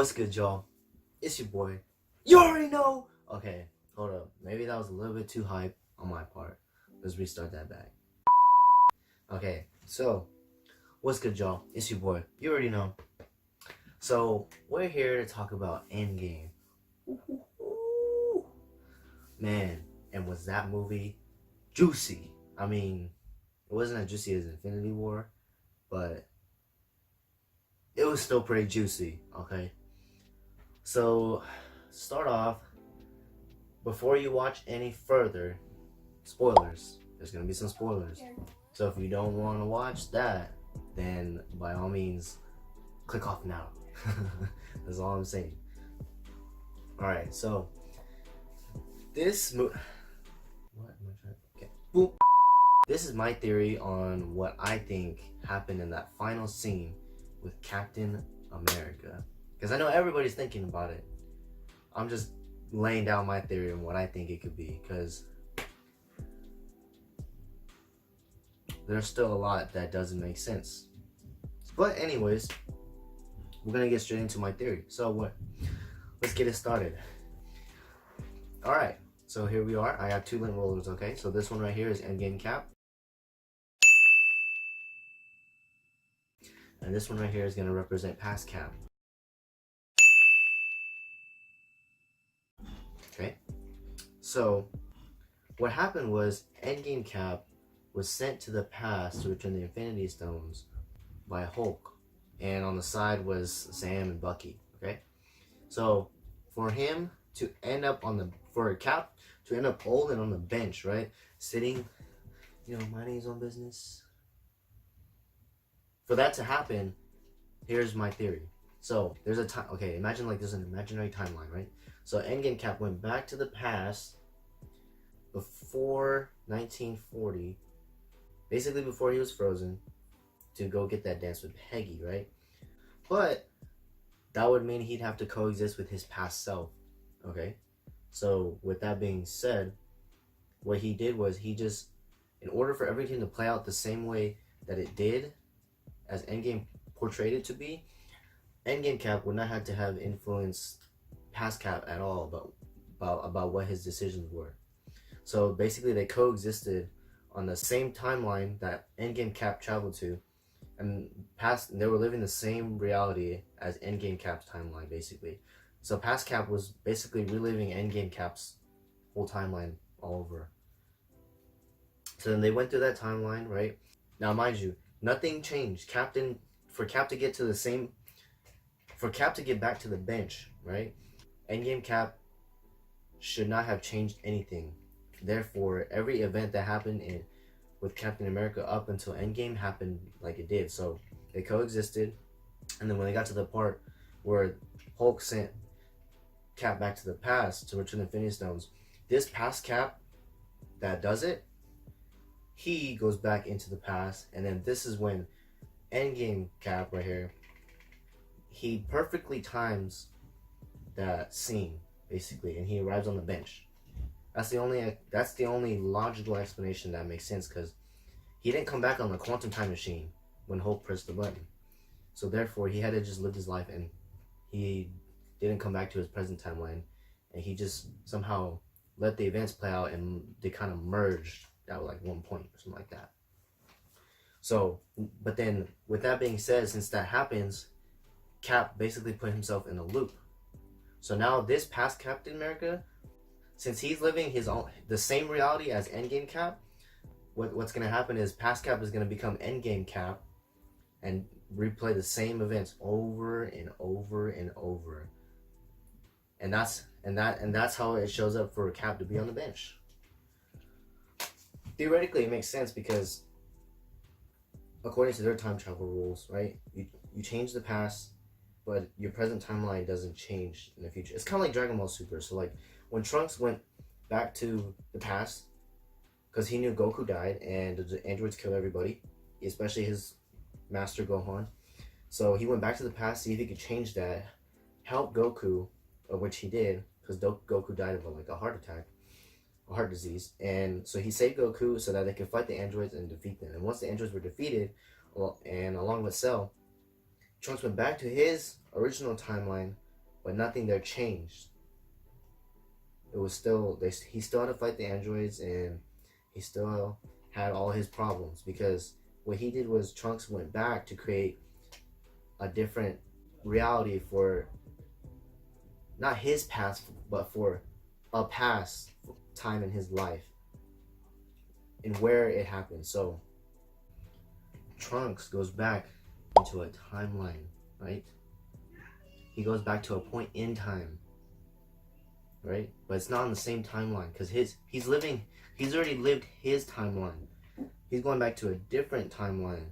What's good, y'all? It's your boy. You already know! Okay, hold up. Maybe that was a little bit too hype on my part. Let's restart that back. Okay, so, what's good, y'all? It's your boy. You already know. So, we're here to talk about Endgame. Ooh. Man, and was that movie juicy? I mean, it wasn't as juicy as Infinity War, but it was still pretty juicy, okay? So, start off, before you watch any further, spoilers. There's going to be some spoilers. So if you don't want to watch that, then by all means, click off now. That's all I'm saying. Alright, so, this movie... What am I trying to... Okay. Boop. This is my theory on what I think happened in that final scene with Captain America. Because I know everybody's thinking about it. I'm just laying down my theory on what I think it could be. Because there's still a lot that doesn't make sense. But anyways, we're going to get straight into my theory. So what? Let's get it started. Alright, so here we are. I have two lint rollers, okay? So this one right here is Endgame Cap. And this one right here is going to represent past Cap. Okay? So, what happened was Endgame Cap was sent to the past to return the Infinity Stones by Hulk. And on the side was Sam and Bucky, okay? So, for him to end up on the... For Cap to end up old and on the bench, right? Sitting, you know, minding his own business. For that to happen, here's my theory. So, there's a time... Okay, imagine like there's an imaginary timeline, right? So, Endgame Cap went back to the past before 1940, basically before he was frozen, to go get that dance with Peggy, right? But that would mean he'd have to coexist with his past self, okay? So with that being said, what he did was he just, in order for everything to play out the same way that it did, as Endgame portrayed it to be, Endgame Cap would not have to have influenced past Cap at all about what his decisions were. So basically they coexisted on the same timeline that Endgame Cap traveled to, and they were living the same reality as Endgame Cap's timeline, basically. So past Cap was basically reliving Endgame Cap's whole timeline all over. So then they went through that timeline, right? Now mind you, nothing changed. For Cap to get back to the bench, right? Endgame Cap should not have changed anything. Therefore, every event that happened with Captain America up until Endgame happened like it did. So they coexisted, and then when they got to the part where Hulk sent Cap back to the past to return the Infinity Stones, this past Cap that does it, he goes back into the past, and then this is when Endgame Cap right here, he perfectly times that scene basically, and he arrives on the bench. That's the only logical explanation that makes sense, because he didn't come back on the quantum time machine when Hulk pressed the button. So therefore, he had to just live his life, and he didn't come back to his present timeline, and he just somehow let the events play out, and they kind of merged at like one point or something like that. So, but then with that being said, since that happens, Cap basically put himself in a loop. So now this past Captain America, since he's living the same reality as Endgame Cap, what's going to happen is past Cap is going to become Endgame Cap and replay the same events over and over and over. And that's how it shows up for Cap to be on the bench. Theoretically, it makes sense because according to their time travel rules, right? You change the past, but your present timeline doesn't change in the future. It's kind of like Dragon Ball Super. So like when Trunks went back to the past, because he knew Goku died and the androids kill everybody, especially his master Gohan. So he went back to the past to see if he could change that, help Goku, which he did, because Goku died of a heart attack, a heart disease. And so he saved Goku so that they could fight the androids and defeat them. And once the androids were defeated, and along with Cell, Trunks went back to his original timeline but nothing there changed. It was still he still had to fight the androids, and he still had all his problems, because what he did was Trunks went back to create a different reality for not his past, but for a past time in his life and where it happened. So Trunks goes back into a timeline, right? He goes back to a point in time, right? But it's not on the same timeline, because he's already lived his timeline. He's going back to a different timeline,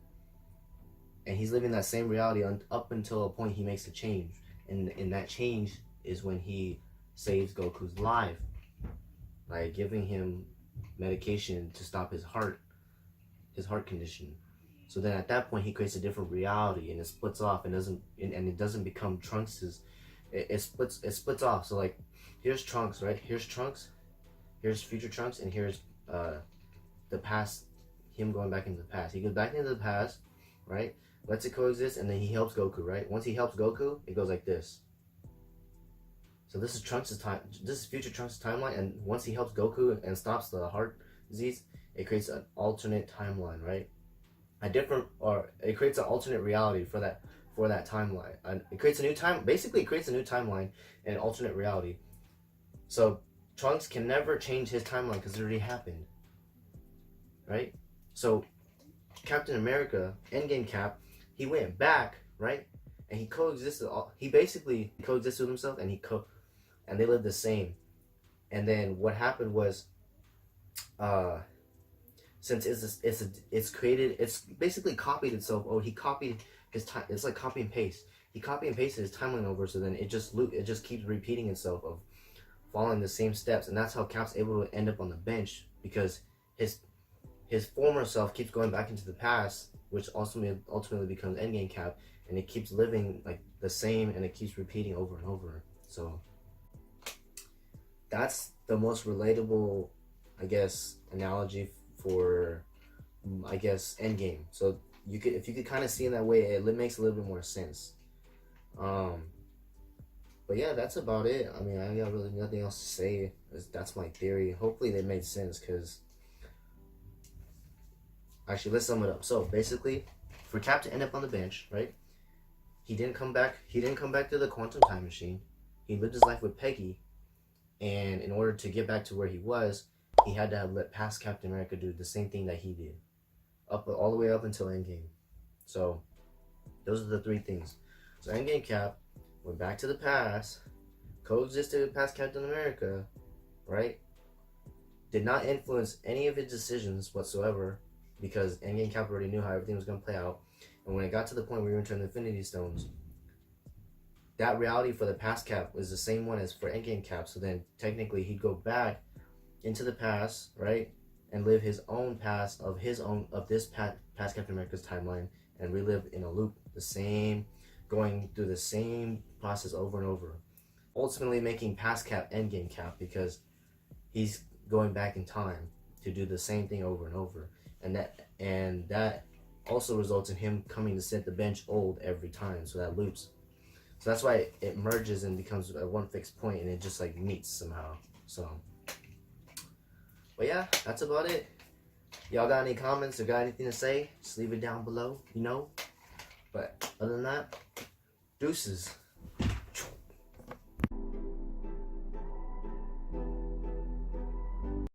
and he's living that same reality up until a point he makes a change, and that change is when he saves Goku's life by giving him medication to stop his heart condition. So then at that point he creates a different reality, and it splits off, and it doesn't become Trunks's. It splits off. So like, here's Trunks, right? Here's Trunks, here's future Trunks, and here's the past, him going back into the past. He goes back into the past, right? Lets it coexist, and then he helps Goku, right? Once he helps Goku, it goes like this. So this is Trunks' time. This is future Trunks' timeline, and once he helps Goku and stops the heart disease, it creates an alternate timeline, right? It creates an alternate reality for that timeline. And it creates a new time. Basically, it creates a new timeline and an alternate reality. So Trunks can never change his timeline because it already happened, right? So Captain America, Endgame Cap, he went back, right? And he coexisted. He basically coexisted with himself, and and they lived the same. And then what happened was, since it's basically copied itself. Oh, he copied his time. It's like copy and paste. He copy and pasted his timeline over, so then it just keeps repeating itself of following the same steps, and that's how Cap's able to end up on the bench, because his former self keeps going back into the past, which ultimately becomes Endgame Cap, and it keeps living like the same, and it keeps repeating over and over. So that's the most relatable, I guess, analogy for, I guess, Endgame. So if you could kind of see in that way, it makes a little bit more sense. But yeah, that's about it. I mean, I got really nothing else to say. That's my theory. Hopefully they made sense, because actually, let's sum it up. So basically, for Cap to end up on the bench, right? He didn't come back to the quantum time machine. He lived his life with Peggy, and in order to get back to where he was, he had to let past Captain America do the same thing that he did, all the way up until Endgame. So those are the three things. So Endgame Cap went back to the past, coexisted with past Captain America, right? Did not influence any of his decisions whatsoever, because Endgame Cap already knew how everything was going to play out. And when it got to the point where we were turning the Infinity Stones, that reality for the past Cap was the same one as for Endgame Cap. So then technically he'd go back into the past, right, and live his own past of this past Captain America's timeline, and relive in a loop going through the same process over and over, ultimately making past Cap Endgame Cap, because he's going back in time to do the same thing over and over, and that also results in him coming to sit the bench old every time, so that loops. So that's why it merges and becomes a one fixed point, and it just like meets somehow. So, but yeah, that's about it. Y'all got any comments or got anything to say? Just leave it down below, But other than that, deuces.